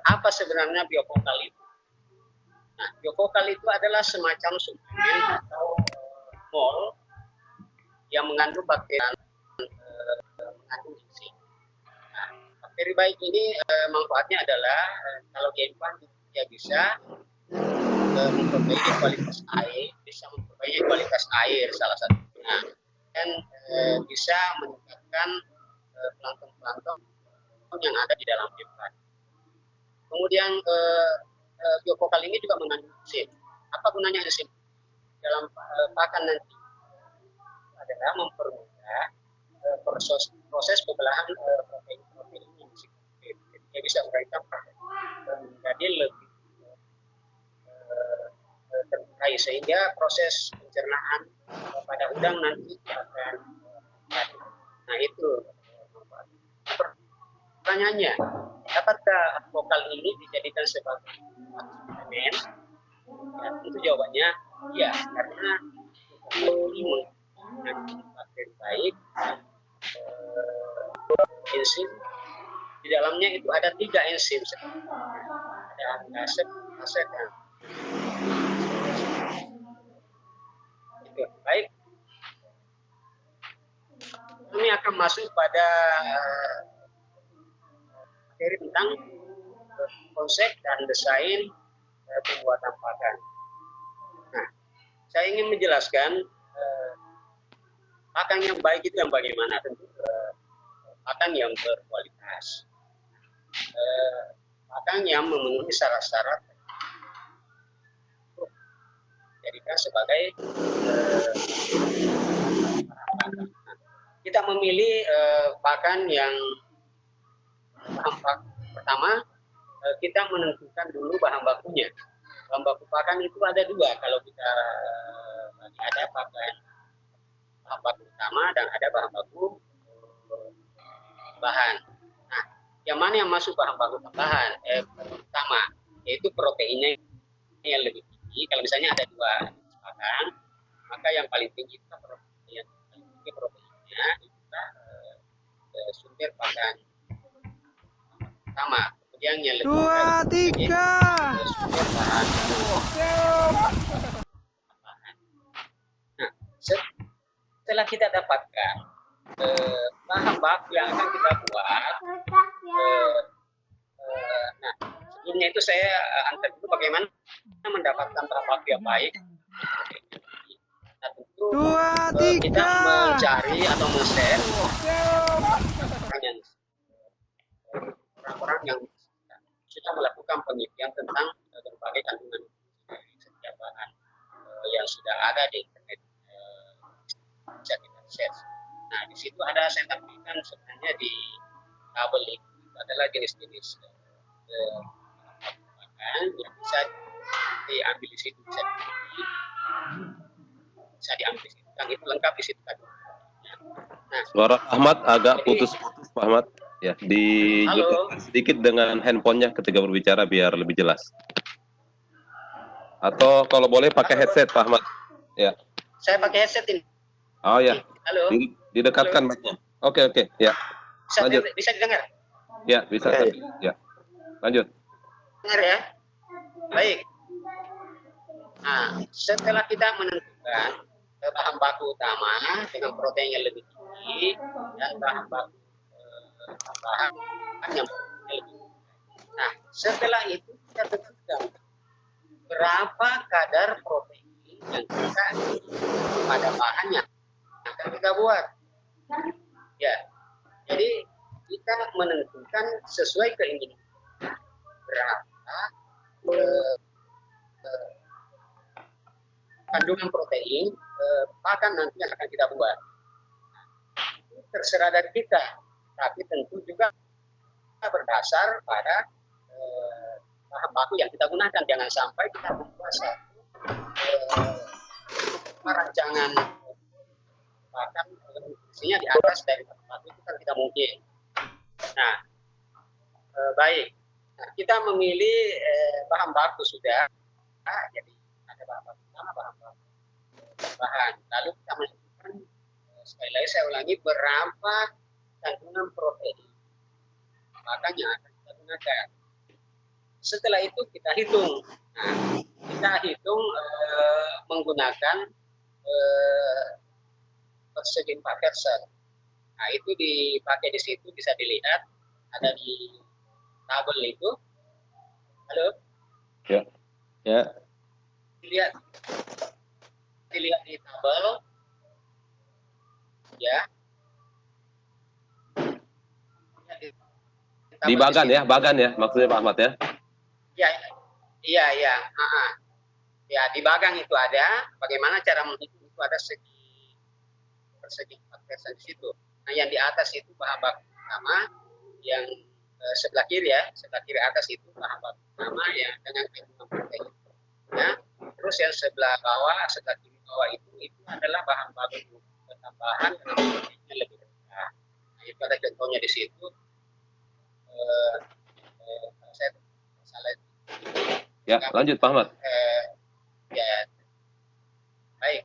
apa sebenarnya biovokal itu? Nah, biovokal itu adalah semacam suplemen atau mol yang mengandung bakteri mengandung enzim. Nah, bakteri baik ini manfaatnya adalah kalau diimpan dia bisa memperbaiki kualitas air, bisa memperbaiki kualitas air salah satunya, dan bisa meningkatkan plankton-plankton yang ada di dalam ikan. Kemudian biovokal ini juga mengandung enzim. Apa gunanya enzim dalam pakan nanti? Adalah mempermudah proses pembelahan protein-protein yang jadi dia bisa merangsang menjadi lebih terurai sehingga proses pencernaan pada udang nanti akan nah itu pertanyaannya, dapatkah vokal ini dijadikan sebagai suplemen? Ya, itu jawabannya iya, karena ini bakteri baik enzim di dalamnya itu ada 3 enzim, ada amilase, amilase dan itu. Baik, kami akan masuk pada materi tentang konsep dan desain pembuatan pakan. Nah, saya ingin menjelaskan pakan yang baik itu yang bagaimana. Tentu pakan yang berkualitas, pakan yang memenuhi syarat-syarat dijadikan sebagai pakan. Kita memilih pakan yang bahan baku pertama, kita menentukan dulu bahan bakunya. Bahan baku pakan itu ada 2 kalau kita ada pakan bahan baku utama dan ada bahan baku bahan. Nah, yang mana yang masuk bahan baku tambahan utama, yaitu proteinnya yang lebih tinggi. Kalau misalnya ada 2 pakan, maka yang paling tinggi kita proteinnya kita sumber pakan utama. Kemudian yang lebih 2, 3 sumber bahan tambahan. Nah, setelah kita dapatkan bahan baku yang akan kita buat, nah sebelumnya itu saya antar dulu bagaimana mendapatkan bahan baku yang baik. Nah, tentu 2, 3 kita mencari atau men-share orang-orang yang sudah melakukan penelitian tentang berbagai kandungan dari setiap bahan yang sudah ada di internet, bisa kita akses. Nah, di situ ada saya tampilkan sebenarnya di tabel itu adalah jenis-jenis bahan yang bisa diambil di situ, bisa diambil di situ. Yang itu lengkap di situ tadi. Nah, suara Ahmad agak putus-putus, Pak Ahmad. Ya, dijauhkan sedikit dengan handphonenya ketika berbicara biar lebih jelas. Atau kalau boleh pakai headset, Pak Ahmad. Ya. Saya pakai headset ini. Oh ya. Halo. Didekatkan mic-nya. Oke, ya. Lanjut. Bisa didengar? Ya, bisa. Ya. Lanjut. Dengar ya. Baik. Nah, setelah kita menentukan bahan baku utama dengan protein yang lebih tinggi dan bahan baku tambahan yang lebih tinggi. Nah, setelah itu kita tentukan berapa kadar protein yang kita pada bahannya akan kita buat. Ya, jadi kita menentukan sesuai keinginan berapa kandungan protein pakan nanti yang akan kita buat. Terserah dari kita, tapi tentu juga berdasar pada bahan baku yang kita gunakan. Jangan sampai kita membuat satu rancangan pakan nutrisinya di atas dari bahan baku itu kan tidak mungkin. Nah, baik. Nah, kita memilih bahan baku sudah. Nah, jadi ada bahan baku utama, bahan baku bahan. Lalu kita menentukan sekali lagi saya ulangi berapa kandungan protein pakan yang akan kita gunakan. setelah itu kita hitung. Nah, kita hitung menggunakan persegi 4 persen. Nah, itu dipakai di situ, bisa dilihat ada di tabel itu. Halo? Ya. Ya. Dilihat di tabel. Ya. Di bagan ya, bagan ya, maksudnya Pak Ahmad ya? Iya. Ya, di bagang itu ada. Bagaimana cara menghitung itu ada persegi 4 persen di situ. Nah, yang di atas itu bahan baku utama, yang sebelah kiri atas itu bahan baku utama yang dengan kandungan protein. Ya. Terus yang sebelah kiri bawah itu adalah bahan baku tambahan dengan proteinnya lebih rendah. Nah, itu ada contohnya di situ. Saya salah. Ya, lanjut Pak Ahmad. Ya, baik.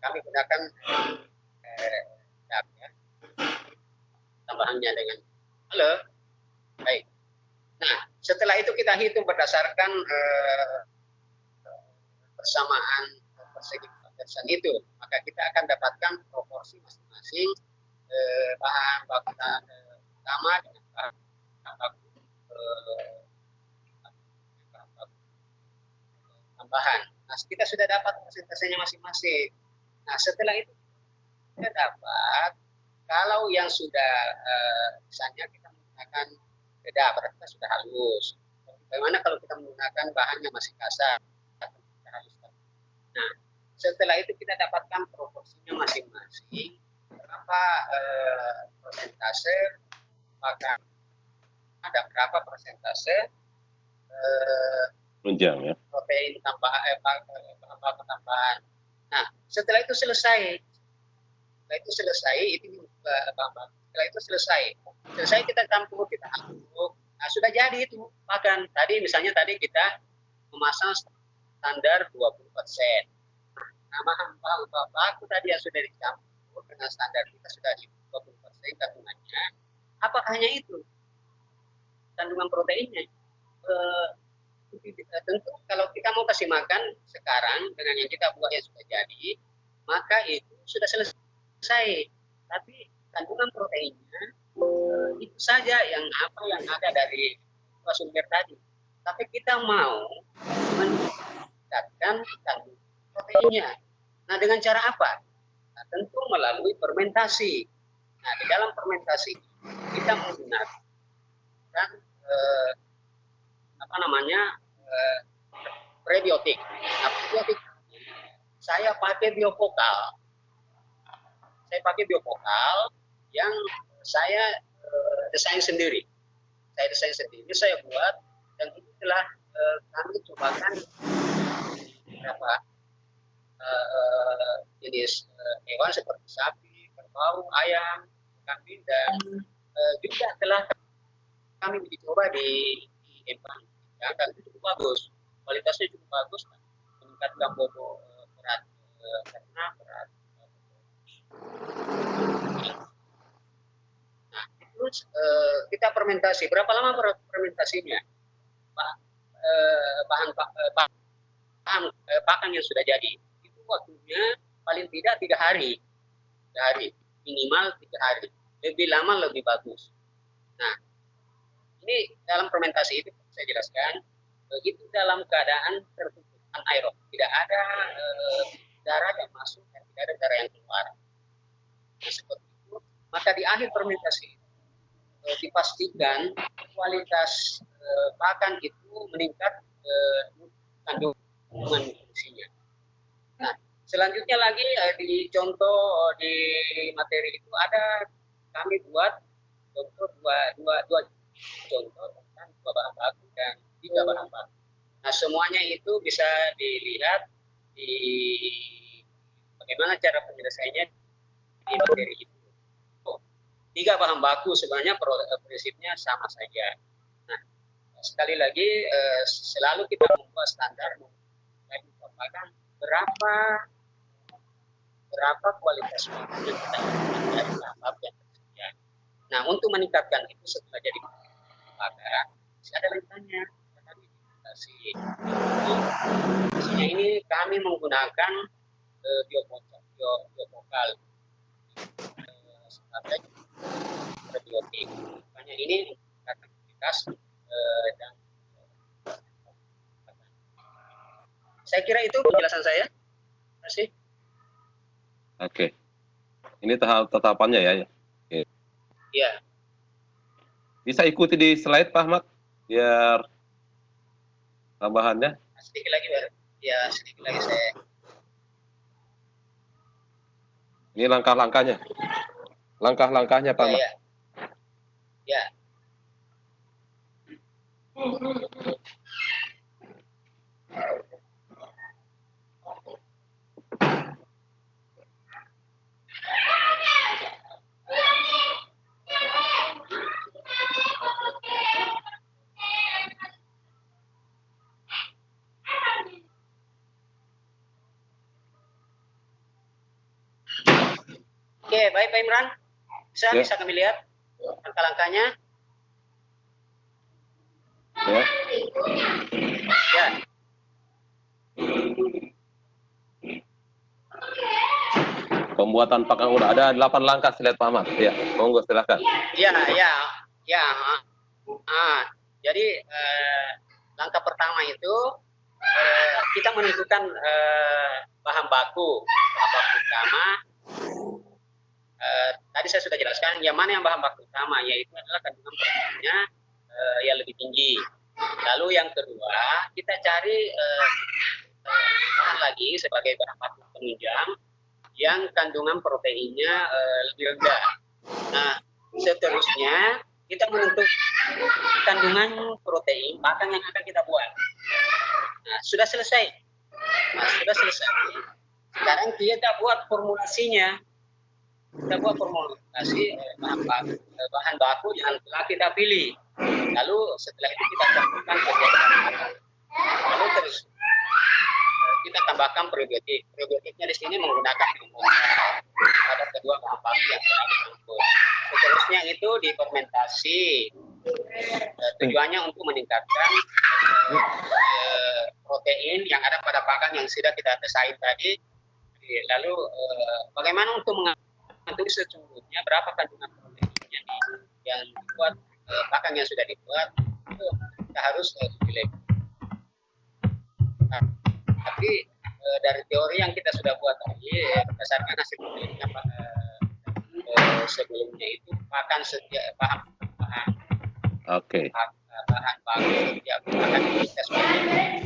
Kami gunakan ya, tambahannya dengan halo. Baik. Nah, setelah itu kita hitung berdasarkan persamaan persegi persen itu, maka kita akan dapatkan proporsi masing-masing bahan baku utama dengan bahan baku tambahan. Nah, kita sudah dapat persentasenya masing-masing. Nah, setelah itu kita dapat kalau yang sudah misalnya kita menggunakan beda, berarti kita sudah halus. Bagaimana kalau kita menggunakan bahannya masih kasar? Nah, setelah itu kita dapatkan proporsinya masing-masing, berapa persentase, maka ada berapa persentase protein tambahan. Nah, setelah itu selesai, selesai kita campur, kita aduk. Nah, sudah jadi itu makan. Misalnya tadi kita memasang standar 20%. Nah, bahan baku tadi yang sudah dicampur dengan standar kita sudah di 20% kandungannya. Apakah hanya itu kandungan proteinnya? Tentu kalau kita mau kasih makan sekarang dengan yang kita buat yang sudah jadi, maka itu sudah selesai. Tapi kandungan proteinnya itu saja yang ada dari sumber tadi. Tapi kita mau meningkatkan kandungan proteinnya. Nah, dengan cara apa? Nah, tentu melalui fermentasi. Nah, di dalam fermentasi kita menggunakan prebiotik. Nah, prebiotik saya pakai biovokal. Yang saya desain sendiri. Saya buat, dan itu telah kami cobakan beberapa jenis hewan seperti sapi, kerbau, ayam, kambing, dan juga telah kami uji coba di Empang, dan itu cukup bagus, kualitasnya cukup bagus, meningkatkan bobot berat ternak, berat. Nah, terus kita fermentasi. Berapa lama fermentasinya? Bahan pakan yang sudah jadi itu waktunya paling tidak 3 hari, minimal 3 hari. Lebih lama lebih bagus. Nah, ini dalam fermentasi itu saya jelaskan, begitu dalam keadaan tertutup anaerob, tidak ada darah yang masuk dan tidak ada darah yang keluar. Nah, seperti itu, maka di akhir fermentasi dipastikan kualitas pakan itu meningkat kandungan nutrisinya. Nah, selanjutnya lagi di contoh di materi itu ada kami buat contoh dua contoh tentang 2 bahan baku dan 3 bahan baku. Nah, semuanya itu bisa dilihat di bagaimana cara penyelesaiannya di materi itu. 3 bahan baku sebenarnya prinsipnya sama saja. Nah, sekali lagi selalu kita membuat standar mengupayakan berapa kualitas pakan yang kita inginkan dari bahan baku yang tersedia. Nah, untuk meningkatkan itu setelah jadi maka ada lanjutannya. kami menggunakan biovokal sebagai prebiotik. Makanya ini aktivitas dan saya kira itu penjelasan saya. Terima kasih. Oke. Ini tetapannya ya. Oke. Iya. Bisa ikuti di slide Pak Ahmad biar tambahannya. Sedikit lagi, ya sedikit lagi saya. Ini langkah-langkahnya. Langkah-langkahnya Pak Ahmad. Ya, ya. Oke, baik Pak Imran. Bisa kami lihat langkah-langkahnya. Ya. Ya. Pembuatan pakan udah ada 8 langkah slide Pak Ahmad. Ya, monggo silakan. Ya. Jadi langkah pertama itu kita menentukan bahan baku utama. Tadi saya sudah jelaskan yang mana yang bahan baku utama, yaitu adalah kandungan proteinnya yang lebih tinggi. Lalu yang kedua, kita cari bahan lagi sebagai bahan baku penunjang yang kandungan proteinnya lebih rendah. Nah, seterusnya kita menentukan kandungan protein pakan yang akan kita buat. Nah, sudah selesai. Sekarang kita buat formulasinya. Kita buat formulasi bahan baku yang telah kita pilih. Lalu setelah itu kita campurkan kegiatan. Lalu terus kita tambahkan probiotik. Probiotiknya di sini menggunakan pada kedua bahan baku yang telah dicampur. Seterusnya itu difermentasi. Tujuannya untuk meningkatkan protein yang ada pada pakan yang sudah kita desain tadi. Lalu bagaimana untuk mengatur sesungguhnya berapa kandungan proteinnya yang dibuat pakan yang sudah dibuat, itu kita harus pilih. Tapi dari teori yang kita sudah buat tadi, berdasarkan hasil penelitian sebelumnya itu pakan setiap bahan baku setiap pakan kita sudah.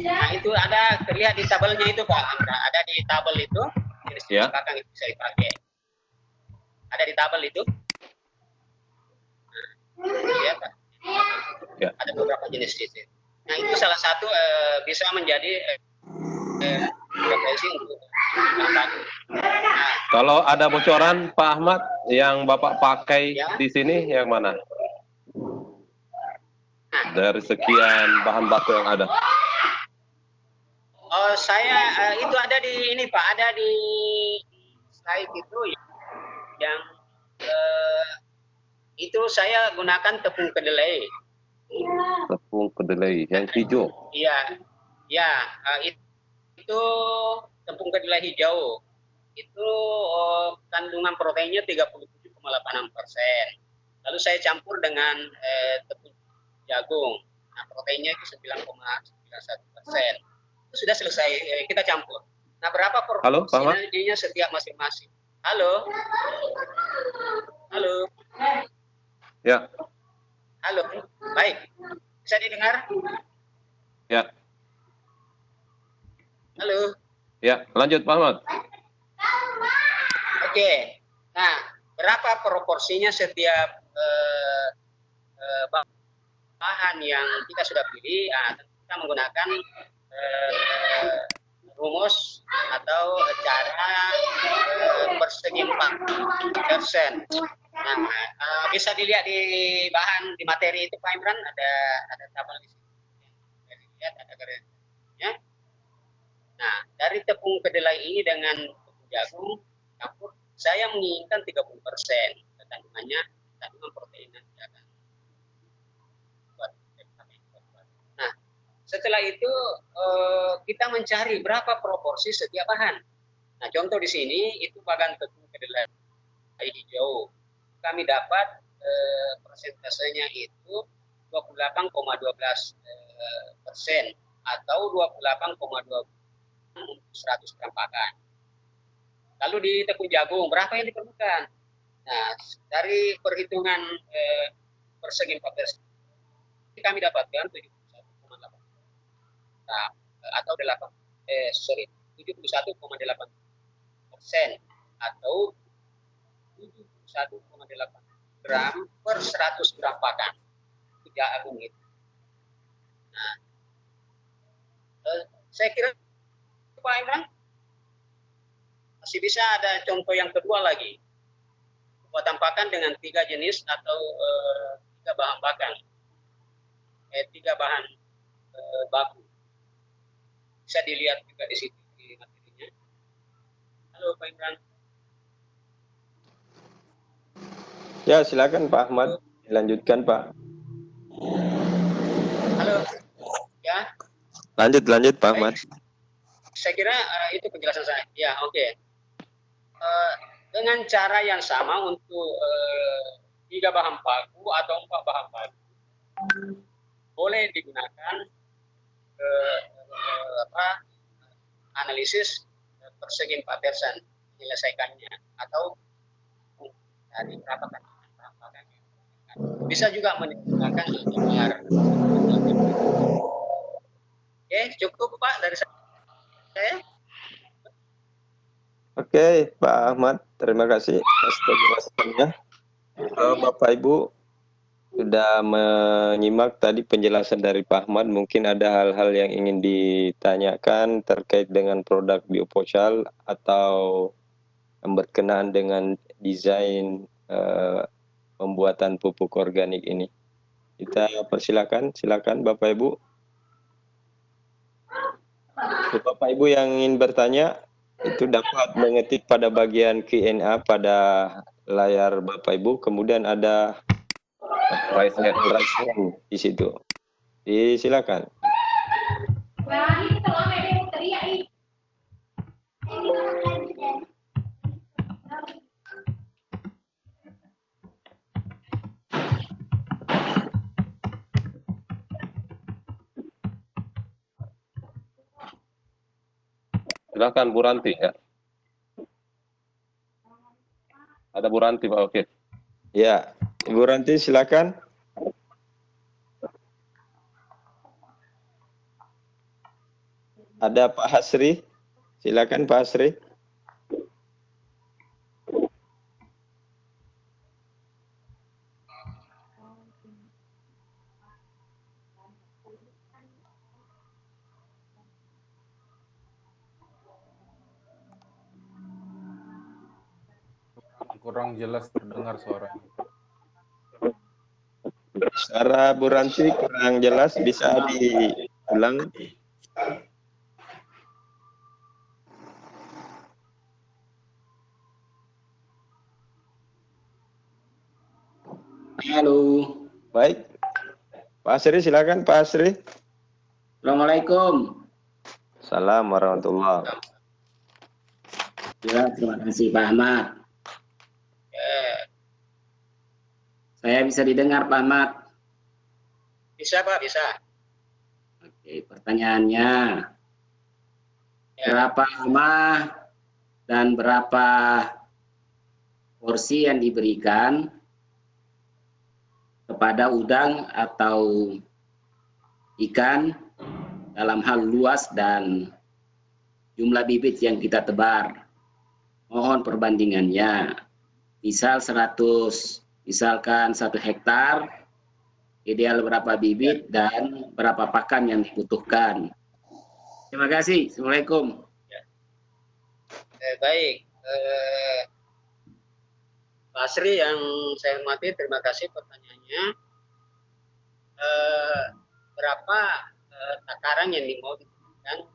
Nah itu ada terlihat di tabelnya itu Pak. Ada di tabel itu jenis pakan itu bisa dipakai. Ada di tabel itu. Ya, Pak. Ya. Ada beberapa jenis itu. Nah itu salah satu bisa menjadi referensi untuk bahan baku. Nah, kalau ada bocoran Pak Ahmad yang Bapak pakai di sini yang mana? Dari sekian bahan baku yang ada. Oh, saya itu ada di ini Pak, ada di slide itu yang itu saya gunakan tepung kedelai. Tepung kedelai yang hijau. Iya, ya itu tepung kedelai hijau. Itu kandungan proteinnya 37,86%. Lalu saya campur dengan tepung jagung. Nah, proteinnya itu 9,91%. Itu sudah selesai kita campur. Nah, berapa porsinya setiap masing-masing? Halo? Halo? Ya. Halo? Baik. Bisa didengar? Ya. Halo? Ya, lanjut Pak Ahmad. Oke. Nah, berapa proporsinya setiap bahan yang kita sudah pilih? Nah, kita menggunakan rumus atau cara persegi 4%. Nah, bisa dilihat di bahan di materi itu Pak Imran, ada tabel di sini. Lihat ada garisnya. Nah, dari tepung kedelai ini dengan tepung jagung campur, saya menginginkan 30% kandungannya, kandungan protein yang akan buat. Nah, Setelah itu kita mencari berapa proporsi setiap bahan. Nah, contoh di sini itu bagan tepung kedelai hijau. Kami dapat persentasenya itu 28,12% atau 28,2 untuk 100 gram pakan. Lalu di tepung jagung berapa yang diperlukan? Nah, dari perhitungan persegi 14 kami dapatkan 71,8 atau 71,8% atau 71,8 gram per 100 gram pakan jagung itu. Nah, saya kira Pak Imran masih bisa ada contoh yang kedua lagi, pembuatan pakan dengan 3 jenis atau 3 bahan pakan, 3 bahan baku. Bisa dilihat juga di situ di materinya. Halo Pak Imran. Ya, silakan Pak Ahmad. Lanjutkan, Pak. Halo. Ya. Lanjut Pak Ahmad. Saya kira itu penjelasan saya. Ya, oke. Dengan cara yang sama untuk 3 bahan baku atau 4 bahan baku boleh digunakan analisis persegi 4% menyelesaikannya atau dari berapa kan bisa juga menggunakan gambar. Oke, cukup Pak dari saya. Oke, Pak Ahmad, terima kasih atas penjelasannya. Bapak Ibu sudah menyimak tadi penjelasan dari Pak Ahmad. Mungkin ada hal-hal yang ingin ditanyakan terkait dengan produk Biopocal atau yang berkenaan dengan desain pembuatan pupuk organik ini. Kita persilakan, silakan Bapak Ibu. Bapak Ibu yang ingin bertanya itu dapat mengetik pada bagian Q&A pada layar Bapak Ibu, kemudian ada raise hand di situ. Silakan. Silakan Bu Ranti ya. Ada Bu Ranti Pak, oke. Ya, Ibu Ranti silakan. Ada Pak Hasri, silakan Pak Hasri. Kurang jelas terdengar suaranya. Suara Bu Ranti kurang jelas, bisa diulang. Halo. Baik. Pak Asri silakan Pak Asri. Assalamualaikum. Salam warahmatullahi. Ya, terima kasih Pak Ahmad. Saya bisa didengar Pak Ahmad? Bisa Pak, bisa. Oke, pertanyaannya. Berapa lama dan berapa porsi yang diberikan kepada udang atau ikan dalam hal luas dan jumlah bibit yang kita tebar? Mohon perbandingannya. Misalkan 1 hektar, ideal berapa bibit dan berapa pakan yang dibutuhkan. Terima kasih. Assalamualaikum. Baik. Pak Asri yang saya hormati, terima kasih pertanyaannya. Berapa takaran yang mau diberikan?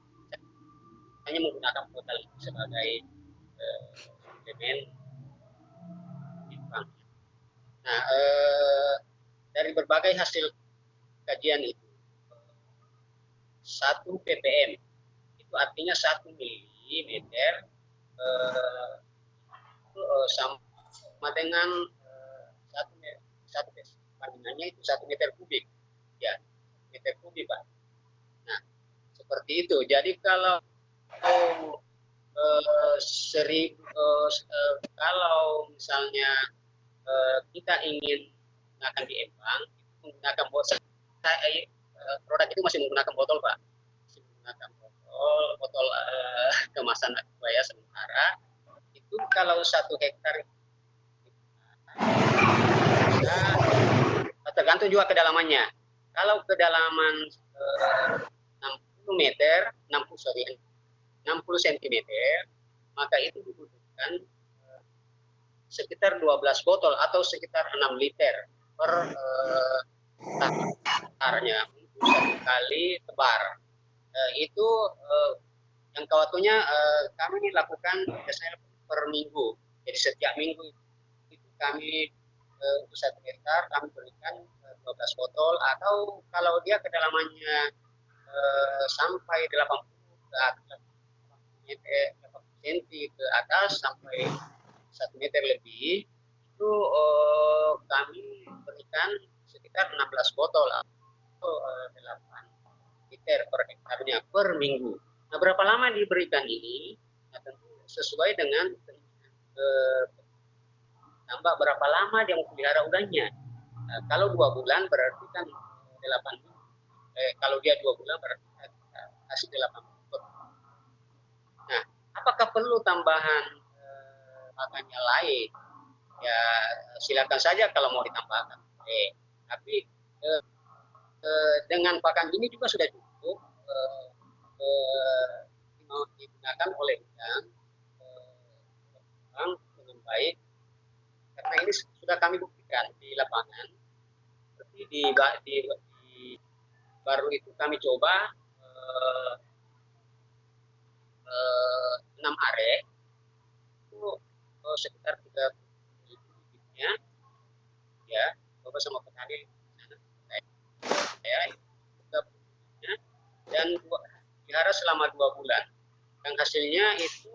Hanya menggunakan total sebagai suplemen. Nah, dari berbagai hasil kajian itu, 1 ppm. Itu artinya 1 milimeter sama dengan satu bandingannya itu 1 meter kubik. Ya, meter kubik, Pak. Nah, seperti itu. Jadi kalau kalau misalnya kita ingin menggunakan di Embang, menggunakan botol, produk itu masih menggunakan botol, Pak. Masih menggunakan botol kemasan Aqua sementara. Itu kalau 1 hektar tergantung juga kedalamannya. Kalau kedalaman 60 cm, maka itu dibutuhkan sekitar 12 botol atau sekitar 6 liter per hektarnya untuk 1 kali tebar. Itu yang waktunya kami lakukan biasanya per minggu. Jadi setiap minggu itu kami untuk 1 hektar kami berikan 12 botol, atau kalau dia kedalamannya sampai 80 cm ke atas sampai 1 meter lebih, itu kami berikan sekitar 16 botol atau 8 liter per hektarnya per minggu. Nah, berapa lama diberikan ini? Nah, tentu sesuai dengan tambah berapa lama dia memelihara udangnya. Nah, kalau 2 bulan berarti kan 8 minggu. Kalau dia 2 bulan berarti kasih 8 minggu. Nah, apakah perlu tambahan pakannya lain? Ya, silakan saja kalau mau ditambahkan. Tapi dengan pakan ini juga sudah cukup digunakan oleh udang dengan baik. Karena ini sudah kami buktikan di lapangan. Seperti di baru itu kami coba 6 are itu sekitar 3 bibitnya, ya, coba sama petani saya 3 bibitnya, dan pelihara selama 2 bulan, dan hasilnya itu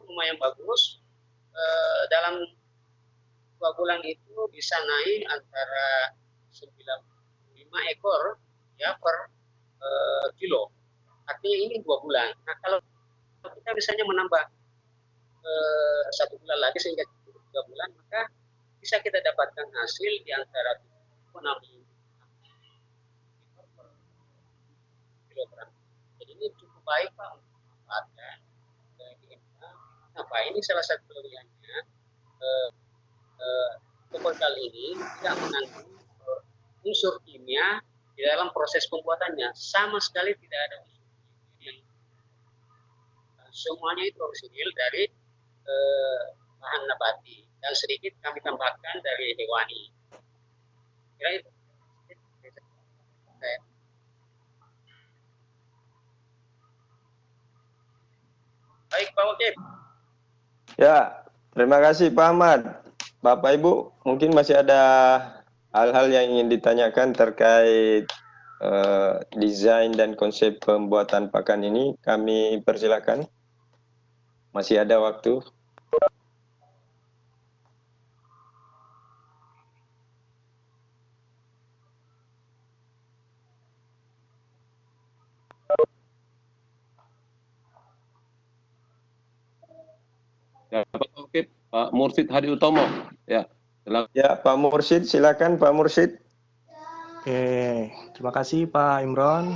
lumayan bagus. Dalam 2 bulan itu bisa naik antara 95 ekor ya per kilo. Artinya ini 2 bulan. Nah, kalau kita misalnya menambah 1 bulan lagi sehingga 3 bulan, maka bisa kita dapatkan hasil di antara 60 per kilogram. Jadi ini cukup baik, Pak, untuk memanfaatkan di Embang. Nah, ini salah satu kelebihannya. Pupuk ini tidak mengandung unsur kimia di dalam proses pembuatannya, sama sekali tidak ada unsur kimia. Semuanya itu orisinil dari bahan nabati, dan sedikit kami tambahkan dari hewani. Kira itu. Baik, Pak Wakil. Ya, terima kasih Pak Ahmad. Bapak Ibu, mungkin masih ada hal-hal yang ingin ditanyakan terkait desain dan konsep pembuatan pakan ini. Kami persilakan. Masih ada waktu. Ya, Pak Mursid Hadi Utomo. Ya, silakan. Ya, Pak Mursid, silakan Pak Mursid. Oke, terima kasih Pak Imron.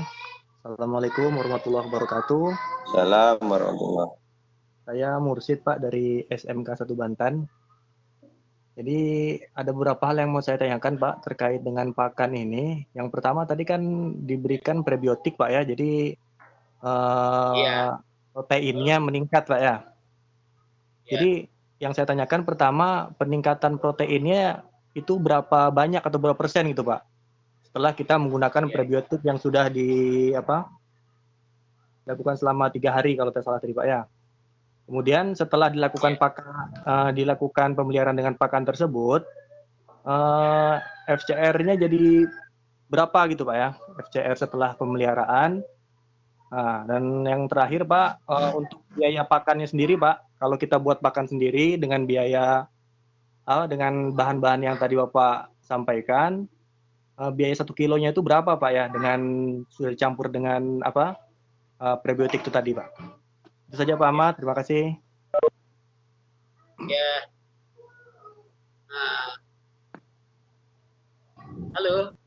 Assalamualaikum warahmatullahi wabarakatuh. Assalamualaikum warahmatullahi. Saya Mursid Pak dari SMK 1 Banten. Jadi ada beberapa hal yang mau saya tanyakan Pak terkait dengan pakan ini. Yang pertama tadi kan diberikan prebiotik Pak ya, jadi proteinnya meningkat Pak ya. Jadi yang saya tanyakan pertama, peningkatan proteinnya itu berapa banyak atau berapa persen gitu Pak? Setelah kita menggunakan prebiotik yang sudah dilakukan selama 3 hari kalau tidak salah tadi Pak ya. Kemudian setelah dilakukan dilakukan pemeliharaan dengan pakan tersebut, FCR-nya jadi berapa gitu Pak ya? FCR setelah pemeliharaan Nah, dan yang terakhir Pak, untuk biaya pakannya sendiri Pak, kalau kita buat pakan sendiri dengan biaya dengan bahan-bahan yang tadi Bapak sampaikan, biaya 1 kilonya itu berapa Pak ya, dengan sudah dicampur dengan prebiotik itu tadi Pak. Itu saja Pak Ahmad, terima kasih. Ya, halo.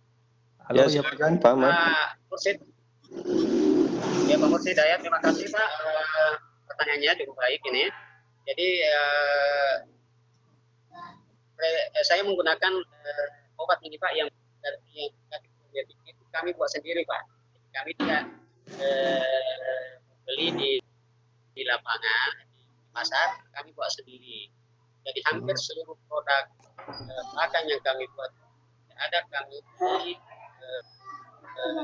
Halo, Ya, ya silakan Pak Ahmad. Pak Mursid. Ya, Pak Mursid Dayat, terima kasih Pak. Pertanyaannya cukup baik ini. Jadi saya menggunakan obat ini Pak yang itu kami buat sendiri Pak. Jadi kami tidak beli di lapangan, di pasar, kami buat sendiri. Jadi hampir seluruh produk pakan yang kami buat ada kami beli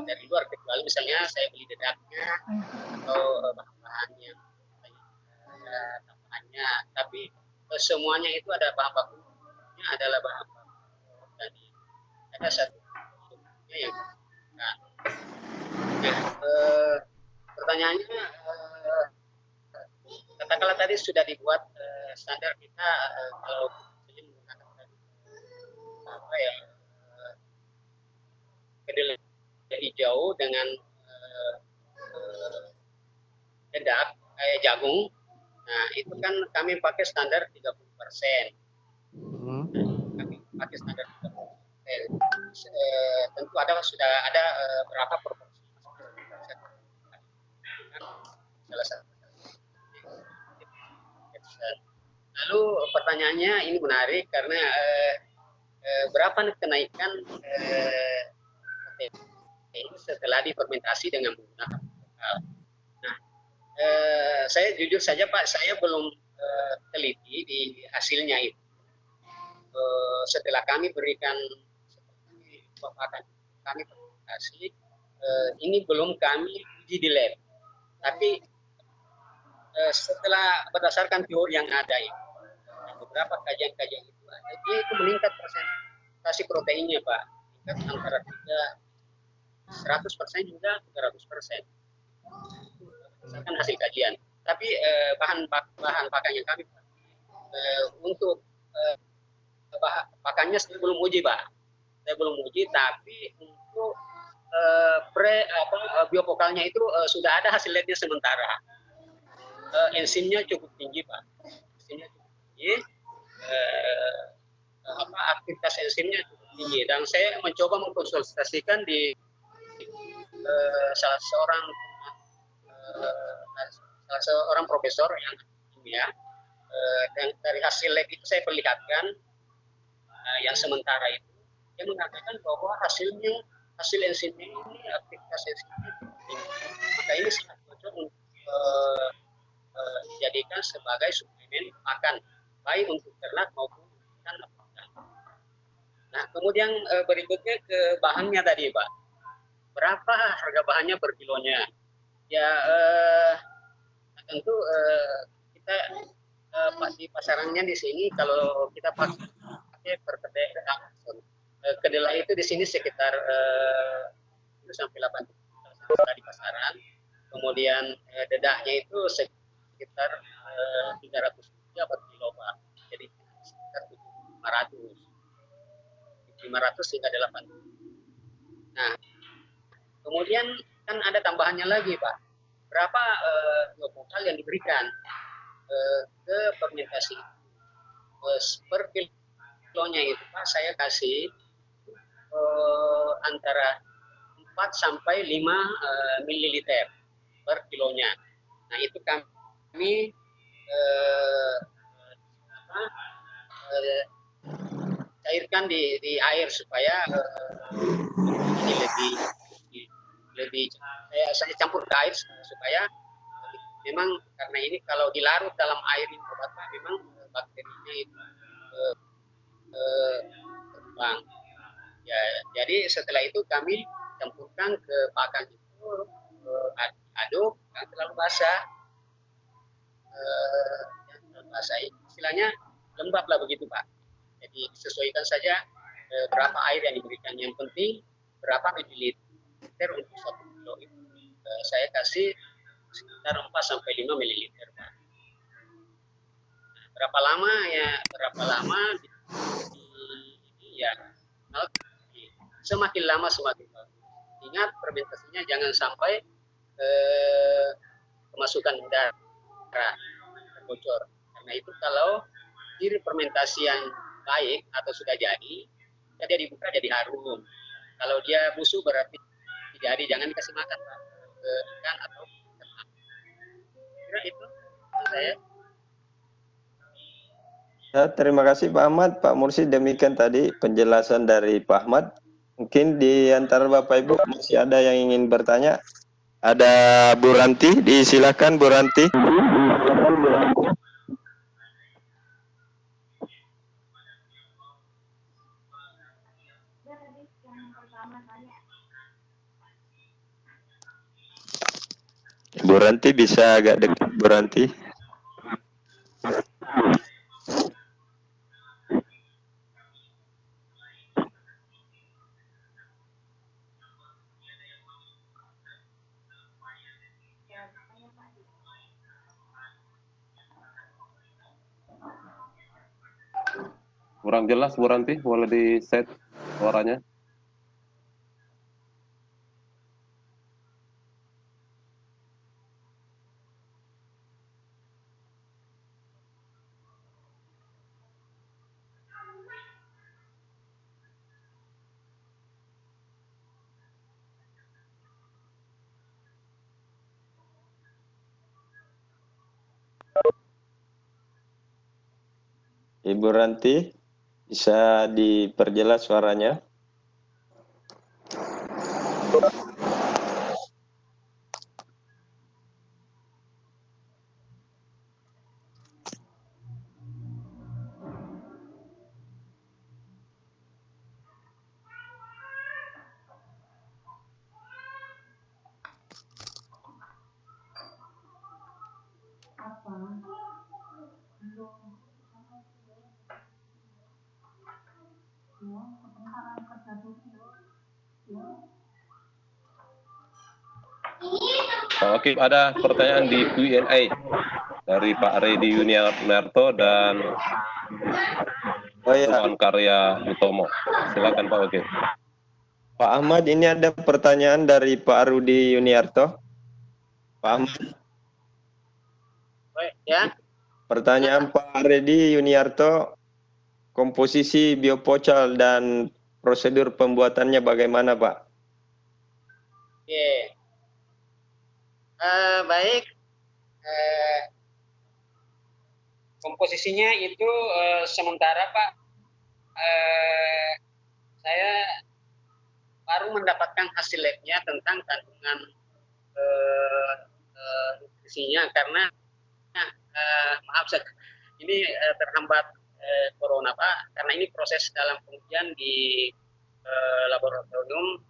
dari luar, kecuali misalnya saya beli dedaknya atau bahan-bahannya tambahannya, tapi semuanya itu ada bahan bakunya adalah bahan baku tadi. Ada satu yang pertanyaannya katakanlah tadi sudah dibuat standar kita kalau menggunakan kedelai hijau dengan dedak kayak jagung. Nah, itu kan kami pakai standar 30%. Kami pakai standar 30%. Tentu sudah ada berapa proporsi. Salah satu. Lalu pertanyaannya ini menarik karena berapa kenaikan setelah difermentasi dengan menggunakan lokal. Nah, saya jujur saja Pak, saya belum teliti di hasilnya itu. Setelah kami berikan kami fermentasi, ini belum kami uji di lab. Tapi setelah berdasarkan teori yang ada itu, beberapa kajian-kajian itu ada, dia itu meningkat presentasi proteinnya Pak, meningkat antara 100% juga 300%. Berdasarkan hasil kajian. Tapi bahan pakan yang kami untuk pakannya saya belum uji Pak. Saya belum uji, tapi untuk biovokalnya itu sudah ada hasil labnya sementara. Enzimnya cukup tinggi Pak. Enzimnya cukup tinggi. Aktivitas enzimnya cukup tinggi, dan saya mencoba mengkonsultasikan di salah seorang profesor yang kimia, dan dari hasil lab itu saya perlihatkan yang sementara itu, dia mengatakan bahwa hasil enzimnya ini, aktivitas enzimnya tinggi. Maka ini sangat cocok untuk dijadikan sebagai suplemen pakan, baik untuk ternak maupun ikan. Nah, kemudian berikutnya ke bahannya tadi Pak. Berapa harga bahannya per kilonya? Ya tentu kita di pasarannya di sini kalau kita pakai per kedelai itu di sini sekitar 7 sampai 8 di pasaran. Kemudian dedaknya itu sekitar 300 rupiah per kilo Pak. Jadi sekitar 500 hingga 800. Nah, kemudian kan ada tambahannya lagi Pak. Berapa biovokal yang diberikan ke fermentasi per kilonya itu Pak, saya kasih antara 4 sampai 5 mililiter per kilonya. Nah, itu kami cairkan di air supaya ini lebih saya campur ke air supaya memang karena ini kalau dilarut dalam air ini obatnya memang bakterinya itu terbang. Ya, jadi setelah itu kami campurkan ke pakan itu, aduk, yang terlalu basah, istilahnya lembab lah begitu Pak. Jadi sesuaikan saja berapa air yang diberikan. Yang penting berapa mililiter untuk 1 kilo itu saya kasih sekitar 4 sampai 5 ml, Pak. Berapa lama ya, semakin lama semakin bagus. Ingat fermentasinya jangan sampai kemasukan darah bocor. Karena itu kalau ciri fermentasi yang baik atau sudah jadi dibuka jadi harum. Kalau dia busuk berarti jadi, jangan dikasih makan Pak, ke ikan atau ternak. Kira itu saya. Ya, terima kasih Pak Ahmad, Pak Mursid. Demikian tadi penjelasan dari Pak Ahmad. Mungkin di antara Bapak Ibu masih ada yang ingin bertanya. Ada Bu Ranti, disilakan Bu Ranti. Bu Ranti bisa agak dekat Bu Ranti. Kurang jelas Bu Ranti, boleh di set suaranya. Ibu Ranti, bisa diperjelas suaranya? Pak Wakil, ada pertanyaan di Q&A dari Pak Redi Yuniarto dan Tuan Karya Utomo. Silakan Pak Wakil. Pak Ahmad, ini ada pertanyaan dari Pak Rudi Yuniarto. Pak Ahmad. Baik, ya. Pertanyaan Pak Redi Yuniarto, komposisi biopocal dan prosedur pembuatannya bagaimana Pak? Oke. Baik. Komposisinya itu sementara Pak, saya baru mendapatkan hasil labnya tentang kandungan nutrisinya karena maaf ini terhambat corona Pak, karena ini proses dalam pengujian di laboratorium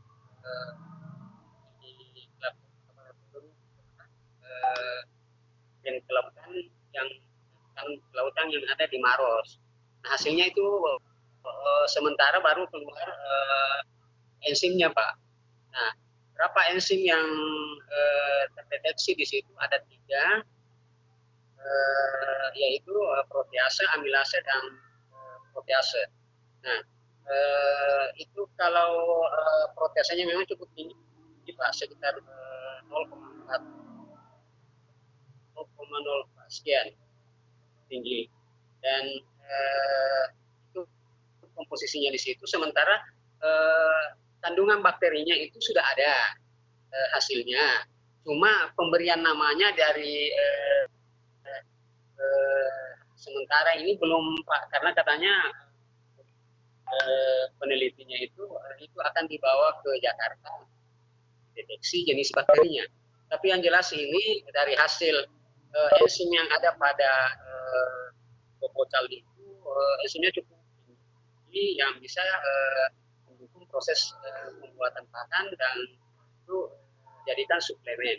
kelautan yang ada di Maros. Nah, hasilnya itu sementara baru keluar enzimnya Pak. Nah, berapa enzim yang terdeteksi di situ ada 3, yaitu protease, amilase, dan protease. Nah, itu kalau proteasenya memang cukup tinggi Pak, sekitar 0,4 sekian tinggi, dan itu komposisinya di situ. Sementara kandungan bakterinya itu sudah ada hasilnya, cuma pemberian namanya dari sementara ini belum Pak, karena katanya penelitinya itu akan dibawa ke Jakarta deteksi jenis bakterinya. Tapi yang jelas ini dari hasil enzim yang ada pada biopocal itu, enzimnya cukup tinggi yang bisa mendukung proses pembuatan pakan dan itu jadikan suplemen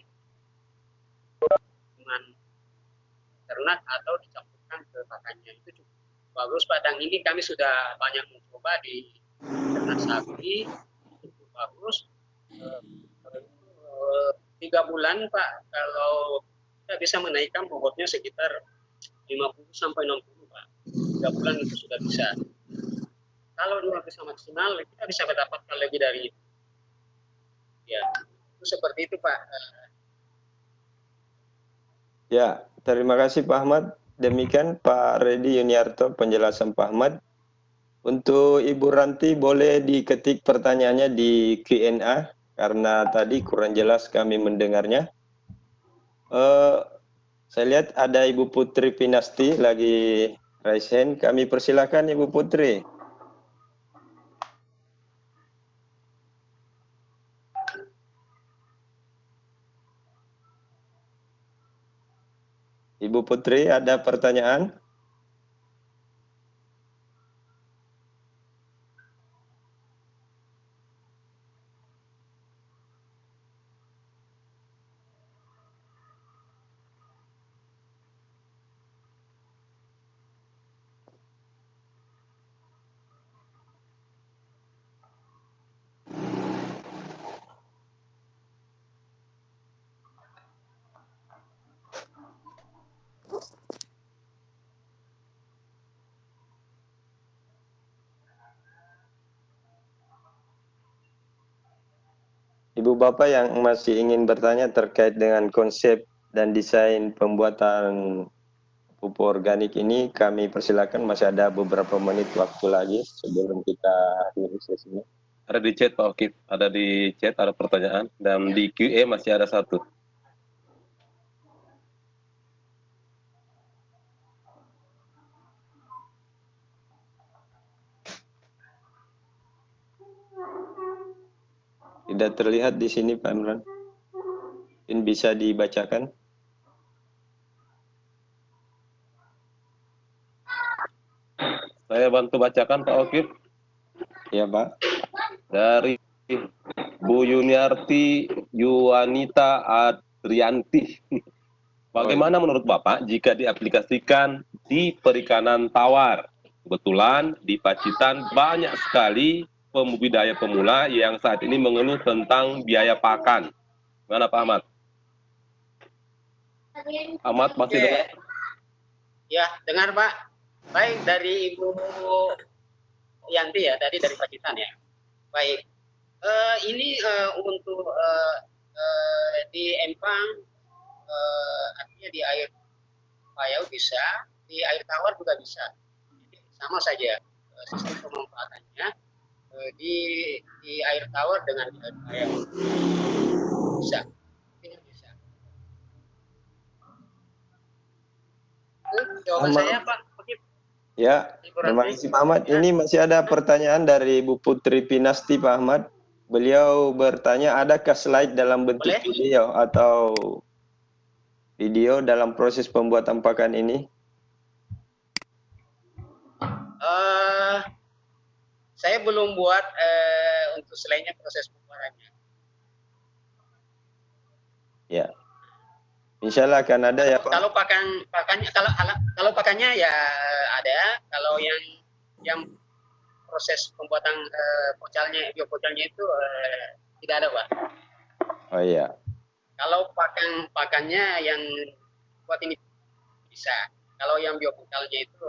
dengan ternak atau dicampurkan ke pakannya. Itu cukup bagus Pak, dan ini kami sudah banyak mencoba di ternak sapi, cukup bagus. 3 bulan Pak, kalau kita bisa menaikkan bobotnya sekitar 50 sampai 60 Pak. 3 bulan itu sudah bisa. Kalau 2 bisa maksimal, kita bisa mendapatkan lebih dari itu. Ya, itu seperti itu Pak. Ya, terima kasih Pak Ahmad. Demikian Pak Redi Yuniarto penjelasan Pak Ahmad. Untuk Ibu Ranti boleh diketik pertanyaannya di Q&A karena tadi kurang jelas kami mendengarnya. Saya lihat ada Ibu Putri Pinasti lagi raise hand. Kami persilakan Ibu Putri. Ibu Putri ada pertanyaan? Ibu Bapak yang masih ingin bertanya terkait dengan konsep dan desain pembuatan pupuk organik ini, kami persilakan, masih ada beberapa menit waktu lagi sebelum kita akhiri sesinya. Ada di chat Pak Okip, ada di chat, ada pertanyaan, dan di QA masih ada satu. Tidak terlihat di sini Pak Imran. Mungkin bisa dibacakan. Saya bantu bacakan Pak Okip. Ya Pak. Dari Bu Yuniarti Yuwanita Adrianti. Bagaimana menurut Bapak jika diaplikasikan di perikanan tawar? Kebetulan di Pacitan banyak sekali pembudidaya pemula yang saat ini mengeluh tentang biaya pakan. Gimana Pak Ahmad? Ahmad masih dengar? Ya, dengar Pak. Baik, dari Ibu Yanti ya, tadi dari Pacitan ya. Baik, ini untuk di Empang, artinya di air payau bisa, di air tawar juga bisa. Jadi, sama saja sistem pemanfaatannya di air tawar dengan di air payau bisa. Bisa. Jawaban saya Pak. Ya, terima kasih Pak Ahmad. Ini masih ada pertanyaan dari Ibu Putri Pinasti Pak Ahmad. Beliau bertanya, adakah slide dalam bentuk video atau video dalam proses pembuatan pakan ini? Saya belum buat untuk slide-nya proses pembuatannya. Ya, insya Allah akan ada ya Pak. Kalau pakannya ya ada. Kalau yang proses pembuatan biopocalnya itu tidak ada Pak. Oh iya. Kalau pakannya yang buat ini bisa. Kalau yang biopocalnya itu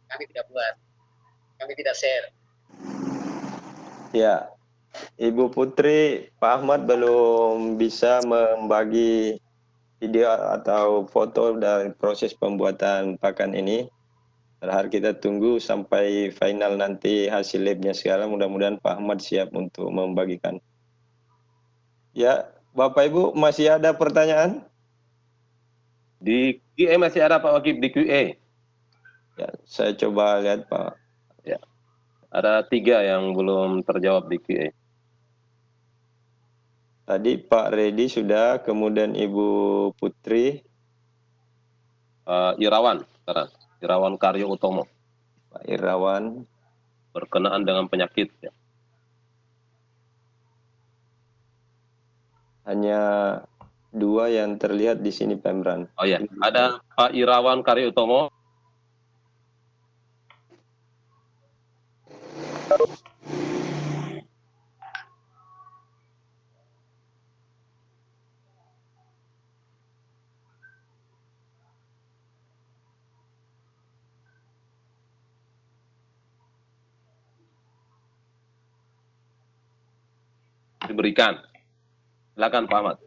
kami tidak buat, kami tidak share. Ya, Ibu Putri, Pak Ahmad belum bisa membagi video atau foto dari proses pembuatan pakan ini. Berharap kita tunggu sampai final nanti hasil labnya segala. Mudah-mudahan Pak Ahmad siap untuk membagikan. Ya, Bapak Ibu masih ada pertanyaan? Di QA masih ada Pak Wakib, di QA. Ya, saya coba lihat Pak. Ya, ada 3 yang belum terjawab di QA. Tadi Pak Redi sudah, kemudian Ibu Putri. Irawan, sekarang. Irawan Karyo Utomo. Pak Irawan. Berkenaan dengan penyakit. Ya. Hanya 2 yang terlihat di sini Pak Imran. Oh ya, ada Pak Irawan Karyo Utomo. diberikan. Silakan Pak Ahmad.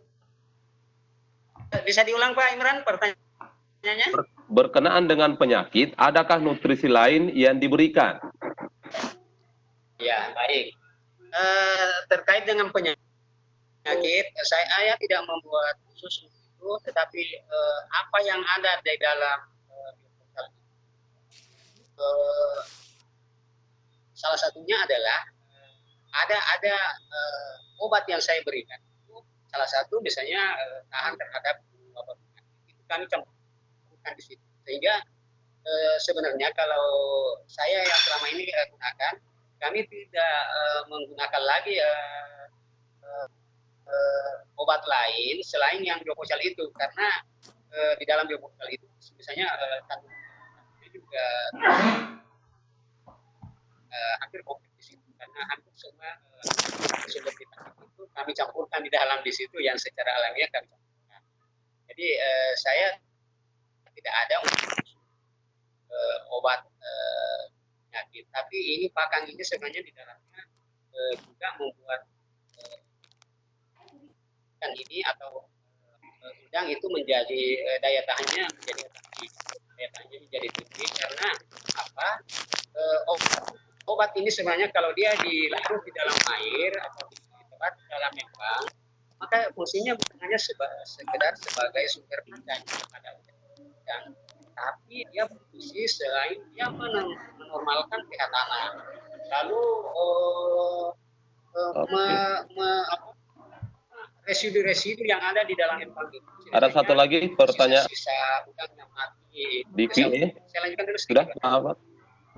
Bisa diulang Pak Imran pertanyaannya? Berkenaan dengan penyakit, adakah nutrisi lain yang diberikan? Ya, baik. Terkait dengan penyakit, saya tidak membuat khusus itu, tetapi apa yang ada di dalam salah satunya adalah ada obat yang saya berikan. Salah satu misalnya tahan terhadap wabah penyakit, itu kami campurkan di situ. Sehingga sebenarnya kalau saya yang selama ini gunakan, kami tidak menggunakan lagi obat lain selain yang bioposal itu, karena di dalam bioposal itu misalnya kandungannya juga hampir komplit di situ, karena hampir semua sumber vitamin itu kami campurkan di dalam di situ yang secara alamiah kami campurkan. Jadi saya tidak ada obat penyakit, tapi ini pakan ini sebenarnya di dalamnya juga membuat ikan ini atau udang itu menjadi daya tahannya menjadi tinggi karena apa? Obat ini sebenarnya kalau dia dilarut di dalam air atau ditebar di dalam empang, maka fungsinya bukan hanya sekedar sebagai sumber pakan kepada udang, tapi dia berfungsi selain dia menormalkan pH tanah. Lalu residu-residu yang ada di dalam empang itu. Ada satu lagi pertanyaan. Sisa udang yang mati. Diki, saya lanjutkan dulu. sudah Pak Ahmad?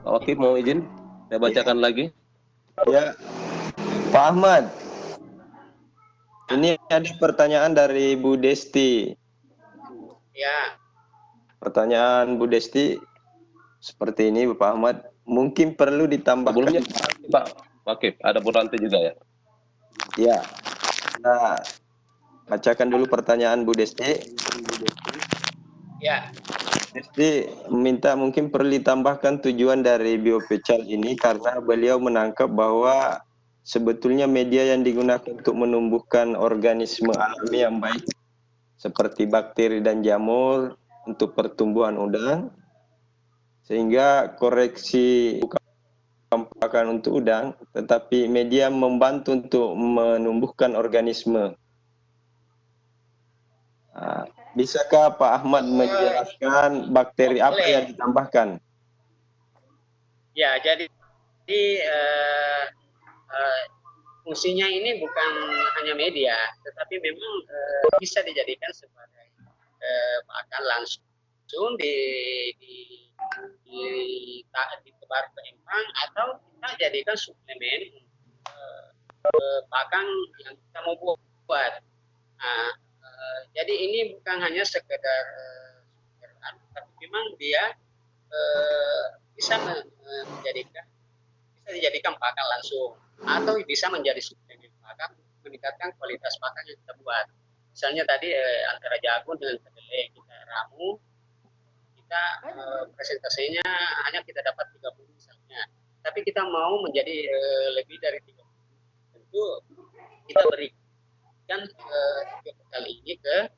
Oke, mau izin saya bacakan lagi. Ya, Pak Ahmad. Ini ada pertanyaan dari Bu Desti. Ya. Pertanyaan Bu Desti seperti ini, Pak Ahmad. Mungkin perlu ditambahkan. Sebelumnya Pak, oke, ada Bu Ranti juga ya. Ya. Nah, bacakan dulu pertanyaan Bu Desti. Ya. Desti minta mungkin perlu ditambahkan tujuan dari biopecal ini karena beliau menangkap bahwa sebetulnya media yang digunakan untuk menumbuhkan organisme alami yang baik seperti bakteri dan jamur untuk pertumbuhan udang, sehingga koreksi bukan pakan untuk udang, tetapi media membantu untuk menumbuhkan organisme. Nah, bisakah Pak Ahmad menjelaskan bakteri apa yang ditambahkan? Ya, jadi fungsinya ini bukan hanya media, tetapi memang bisa dijadikan sebagai pakan langsung ditebar ke empang, atau kita jadikan suplemen pakan yang kita mau buat. Nah, jadi ini bukan hanya sekedar tapi memang dia bisa dijadikan pakan langsung, atau bisa menjadi suplemen pakan, meningkatkan kualitas pakan yang kita buat. Misalnya tadi antara jagung dengan kedelai kita ramu, kita presentasinya hanya kita dapat 30 misalnya, tapi kita mau menjadi lebih dari 30, tentu kita berikan kali ini ke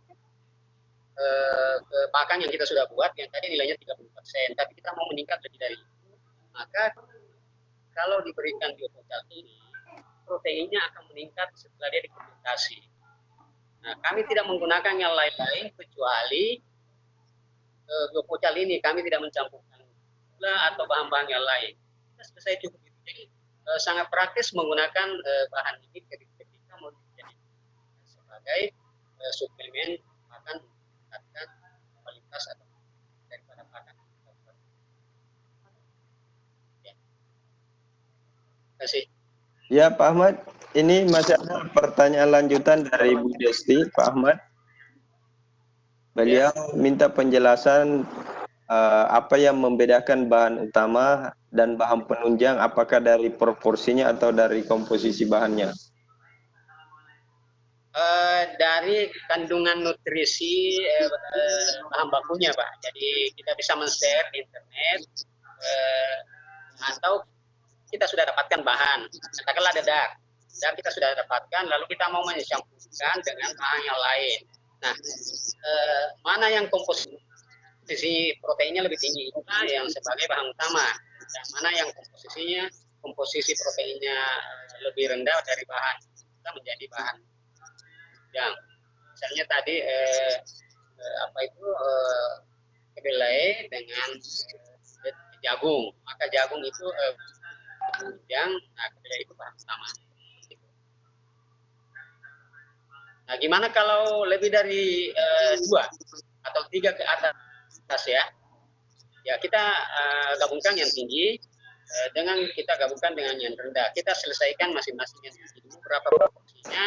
pakan yang kita sudah buat yang tadi nilainya 30%, tapi kita mau meningkat lebih dari itu, maka kalau diberikan biopocal ini, proteinnya akan meningkat setelah dia difermentasi. Nah, kami tidak menggunakan yang lain-lain kecuali biopocal ini. Kami tidak mencampurkan gula atau bahan-bahan yang lain. Kita selesai cukup itu. Jadi sangat praktis menggunakan bahan ini ketika mau dijadikan sebagai suplemen pakan meningkatkan kualitas atau daripada pakan. Ya. Terima kasih. Ya, Pak Ahmad. Ini masih ada pertanyaan lanjutan dari Bu Desti, Pak Ahmad. Beliau minta penjelasan apa yang membedakan bahan utama dan bahan penunjang, apakah dari proporsinya atau dari komposisi bahannya? Dari kandungan nutrisi bahan bakunya, Pak. Jadi kita bisa men-share di internet, atau kita sudah dapatkan bahan, katakanlah dedak. dan kita sudah dapatkan, lalu kita mau mencampurkan dengan bahan yang lain. Nah, mana yang komposisi proteinnya lebih tinggi, yang sebagai bahan utama, dan mana yang komposisi proteinnya lebih rendah dari bahan, kita menjadi bahan yang misalnya tadi kedelai dengan jagung, maka jagung itu kedelai itu bahan utama. Nah, gimana kalau lebih dari 2 atau 3 ke atas ya? Ya, kita gabungkan yang tinggi kita gabungkan dengan yang rendah. Kita selesaikan masing-masing yang tinggi dulu berapa proporsinya,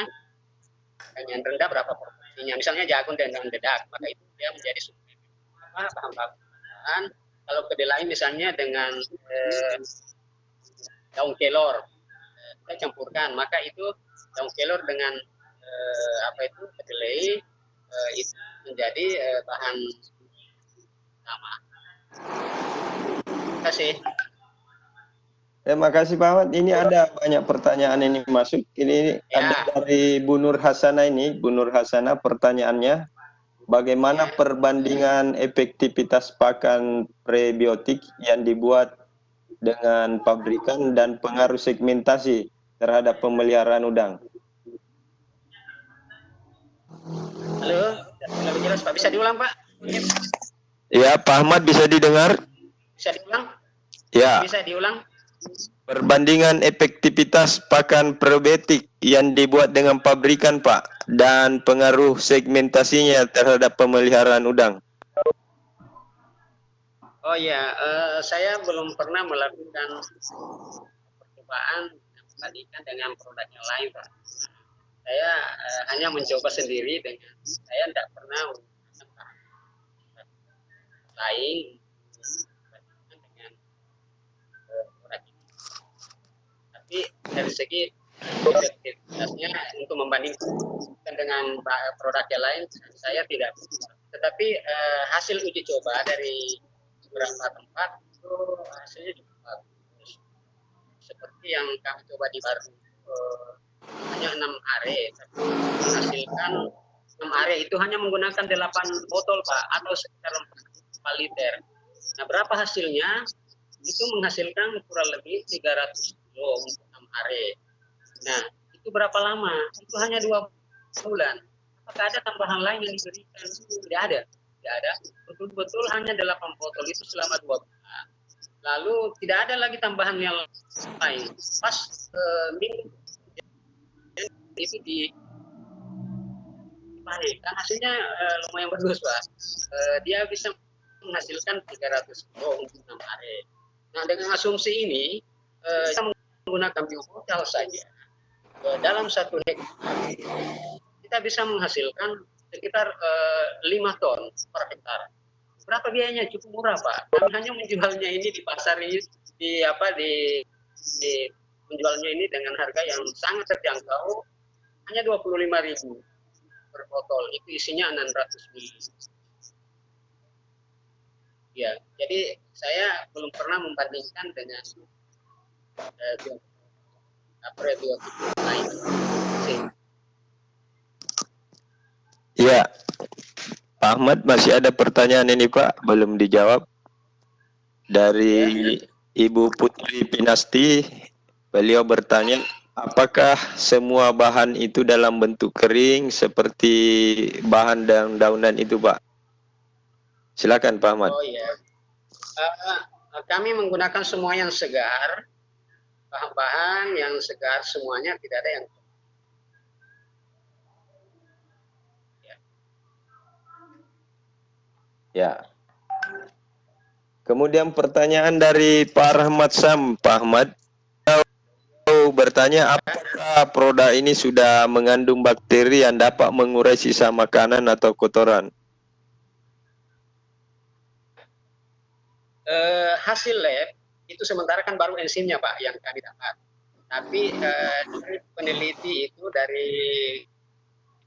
dan yang rendah berapa proporsinya. Misalnya jagung dan dedak, maka itu dia menjadi bahan bahan. Kalau kedelai misalnya dengan daun kelor, kita campurkan, maka itu daun kelor dengan kedelai itu menjadi bahan utama. Terima kasih. Terima kasih Pak Ahmad. Ini ada banyak pertanyaan ini masuk. Ini ada dari Bu Nur Hasana ini. Bu Nur Hasana pertanyaannya, bagaimana perbandingan efektivitas pakan prebiotik yang dibuat dengan pabrikan dan pengaruh segmentasi terhadap pemeliharaan udang? Halo, lebih jelas Pak. Bisa diulang Pak? Ya, Pak Ahmad bisa didengar? Bisa diulang? Ya. Bisa diulang? Perbandingan efektivitas pakan probiotik yang dibuat dengan pabrikan Pak, dan pengaruh segmentasinya terhadap pemeliharaan udang. Oh ya, saya belum pernah melakukan percobaan membandingkan dengan produk yang lain Pak. Saya hanya mencoba sendiri dengan saya tidak pernah menggunakan lain dengan produk ini. Tapi dari segi efektivitasnya untuk membandingkan dengan produk yang lain saya tidak. Tetapi hasil uji coba dari beberapa tempat itu hasilnya juga bagus. Seperti yang kami coba di Baru, hanya 6 are, tapi menghasilkan 6 are itu hanya menggunakan 8 botol Pak, atau sekitar 4 liter. Nah, berapa hasilnya? Itu menghasilkan kurang lebih 300 kilo untuk 6 are. Nah, itu berapa lama? Itu hanya 2 bulan. Apakah ada tambahan lain yang diberikan? Tidak ada. Tidak ada. Betul-betul hanya 8 botol itu selama 2 bulan. Lalu tidak ada lagi tambahan yang lain. Pas minggu itu dibalik, kan hasilnya lumayan bagus Pak. Dia bisa menghasilkan 300 kilo untuk 6 are. Nah, dengan asumsi ini kita menggunakan biopotal saja dalam 1 hektar kita bisa menghasilkan sekitar 5 ton per hektar. Berapa biayanya? Cukup murah Pak. Kami hanya menjualnya ini di pasar ini menjualnya ini dengan harga yang sangat terjangkau, hanya 25.000 per botol. Itu isinya 600 ml. Ya, jadi saya belum pernah membandingkan dengan prebiotik lain. Ya, Pak Ahmad, masih ada pertanyaan ini Pak, belum dijawab. Dari Ibu Putri Pinasti, beliau bertanya, apakah semua bahan itu dalam bentuk kering seperti bahan daun-daunan itu Pak? Silakan Pak Ahmad. Oh iya, kami menggunakan semua yang segar, bahan-bahan yang segar semuanya, tidak ada yang ya. Kemudian pertanyaan dari Pak Rahmat Sam, Pak Ahmad bertanya, apakah produk ini sudah mengandung bakteri yang dapat mengurai sisa makanan atau kotoran? Hasil lab itu sementara kan baru enzimnya Pak yang kami dapat. Tapi dari peneliti itu, dari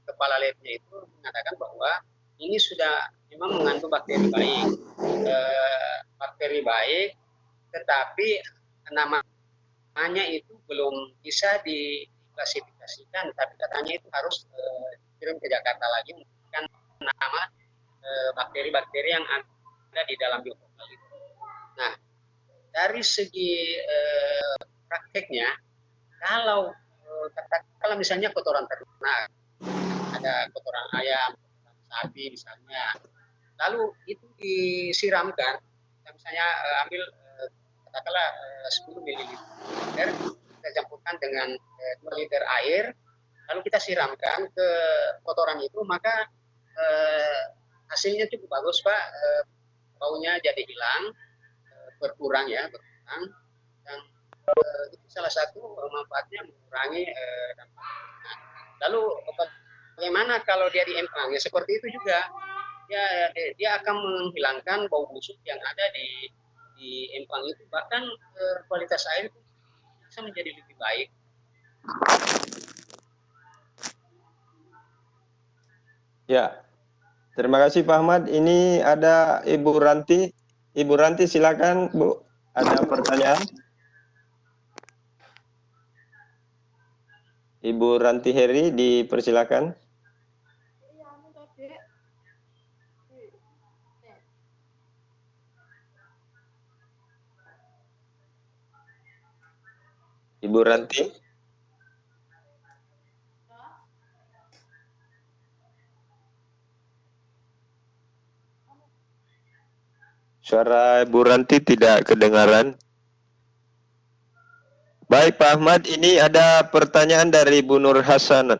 kepala labnya itu mengatakan bahwa ini sudah memang mengandung bakteri baik. Bakteri baik, tetapi namanya itu belum bisa diklasifikasikan, tapi katanya itu harus dikirim ke Jakarta lagi menggunakan nama bakteri-bakteri yang ada di dalam biofokal itu. Nah, dari segi prakteknya, kalau katakanlah misalnya kotoran ternak, ada kotoran ayam, kotoran sapi misalnya, lalu itu disiramkan, misalnya ambil katakanlah 10 ml, kita campurkan dengan 2 liter air, lalu kita siramkan ke kotoran itu, maka hasilnya cukup bagus Pak, baunya jadi hilang, berkurang, dan itu salah satu manfaatnya mengurangi dampak. Nah, lalu bagaimana kalau dia diempang? Ya seperti itu juga, dia akan menghilangkan bau busuk yang ada di empang itu, bahkan kualitas air itu bisa menjadi lebih baik. Ya, terima kasih Pak Ahmad. Ini ada Ibu Ranti. Ibu Ranti silakan Bu, ada pertanyaan. Ibu Ranti Heri dipersilakan. Ibu Ranti. Suara Ibu Ranti tidak kedengaran. Baik Pak Ahmad, ini ada pertanyaan dari Bu Nur Hasan.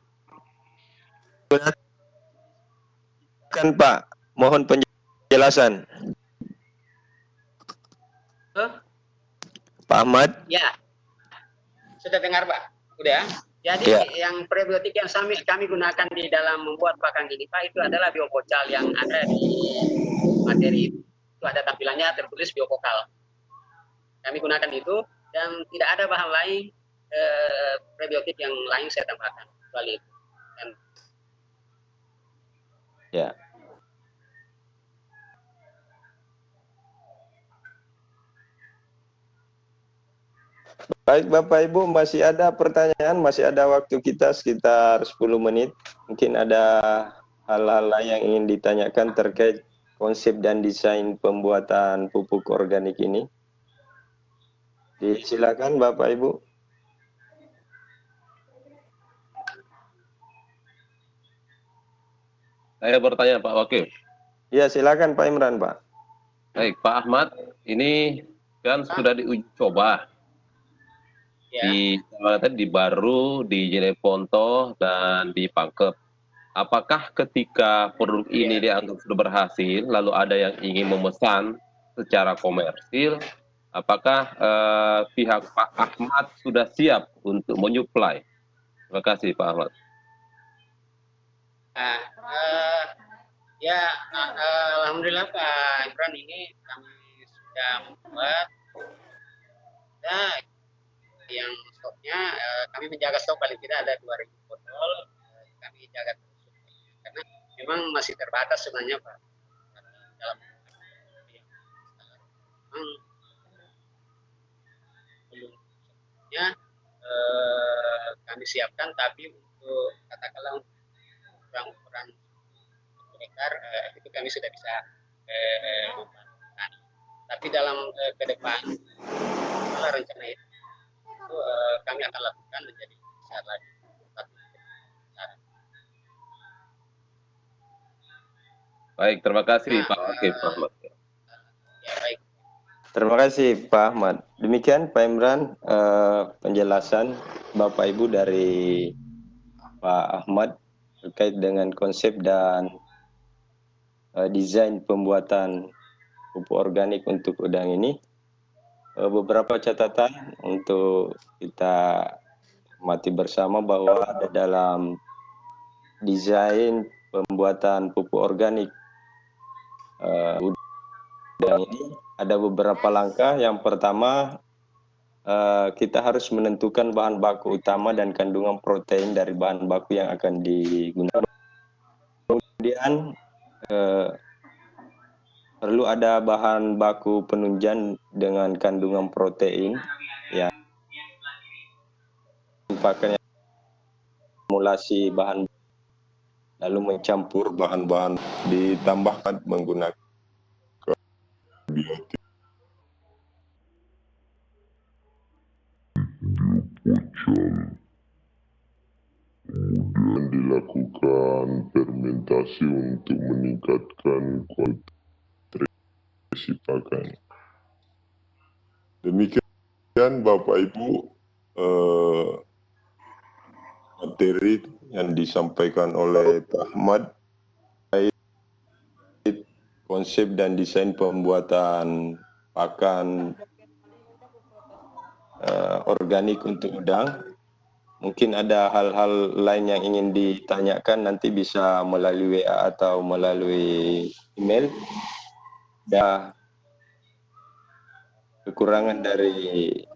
Kan Pak, mohon penjelasan. Pak Ahmad? Ya, sudah dengar Pak? Udah. Jadi yang prebiotik yang kami gunakan di dalam membuat pakan ini Pak, itu adalah biovokal yang ada di materi itu. Itu ada tampilannya tertulis biovokal. Kami gunakan itu, dan tidak ada bahan lain prebiotik yang lain saya tambahkan kecuali itu. Dan ya. Baik Bapak Ibu, masih ada pertanyaan, masih ada waktu kita sekitar 10 menit. Mungkin ada hal-hal lain yang ingin ditanyakan terkait konsep dan desain pembuatan pupuk organik ini. Silakan Bapak Ibu. Saya bertanya Pak Wakil. Ya silakan Pak Imran Pak. Baik Pak Ahmad, ini kan sudah diuji coba di Baru, di Jeneponto, dan di Pangkep. Apakah ketika produk ini dianggap sudah berhasil, lalu ada yang ingin memesan secara komersil, apakah pihak Pak Ahmad sudah siap untuk menyuplai? Terima kasih Pak Ahmad. Alhamdulillah Pak Imran, ini kami sudah membuat yang stoknya, kami menjaga stok paling tidak ada 2.000 botol, kami jaga terus karena memang masih terbatas sebenarnya Pak dalam belum kami siapkan, tapi untuk katakanlah ukuran hektar itu kami sudah bisa tapi dalam ke depan rencana itu kami akan lakukan menjadi besar lagi. Baik, terima kasih Pak Ahmad. Ya, baik. Terima kasih Pak Ahmad. Demikian Pak Imran penjelasan Bapak Ibu dari Pak Ahmad terkait dengan konsep dan desain pembuatan pupuk organik untuk udang ini. Beberapa catatan untuk kita mati bersama bahwa dalam desain pembuatan pupuk organik udang ini ada beberapa langkah. Yang pertama, kita harus menentukan bahan baku utama dan kandungan protein dari bahan baku yang akan digunakan. Kemudian perlu ada bahan baku penunjang dengan kandungan protein yang pakan formulasi bahan lalu mencampur bahan-bahan ditambahkan menggunakan biotik kemudian dilakukan fermentasi untuk meningkatkan kualitas pakan. Demikian Bapak Ibu materi yang disampaikan oleh Pak Ahmad konsep dan desain pembuatan pakan organik untuk udang. Mungkin ada hal-hal lain yang ingin ditanyakan, nanti bisa melalui WA atau melalui email. Dan kekurangan dari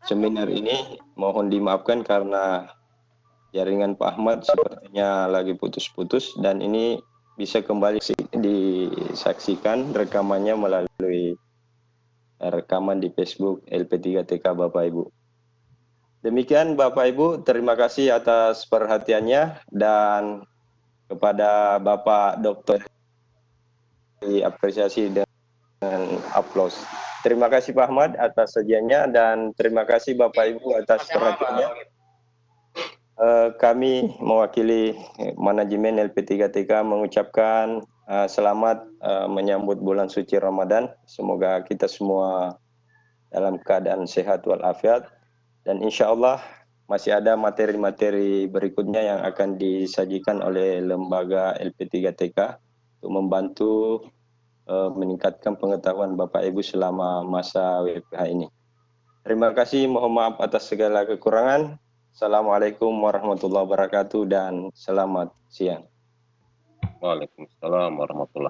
seminar ini mohon dimaafkan karena jaringan Pak Ahmad sepertinya lagi putus-putus, dan ini bisa kembali disaksikan rekamannya melalui rekaman di Facebook LP3TK Bapak Ibu. Demikian Bapak Ibu, terima kasih atas perhatiannya, dan kepada Bapak Dokter diapresiasi dengan aplaus. Terima kasih Pak Ahmad atas sajiannya, dan terima kasih Bapak Ibu atas perhatiannya. Kami mewakili manajemen LP3TK mengucapkan selamat menyambut bulan suci Ramadan. Semoga kita semua dalam keadaan sehat walafiat, dan insya Allah masih ada materi-materi berikutnya yang akan disajikan oleh lembaga LP3TK untuk membantu meningkatkan pengetahuan Bapak Ibu selama masa WFH ini. Terima kasih, mohon maaf atas segala kekurangan. Assalamualaikum warahmatullahi wabarakatuh dan selamat siang. Waalaikumsalam warahmatullahi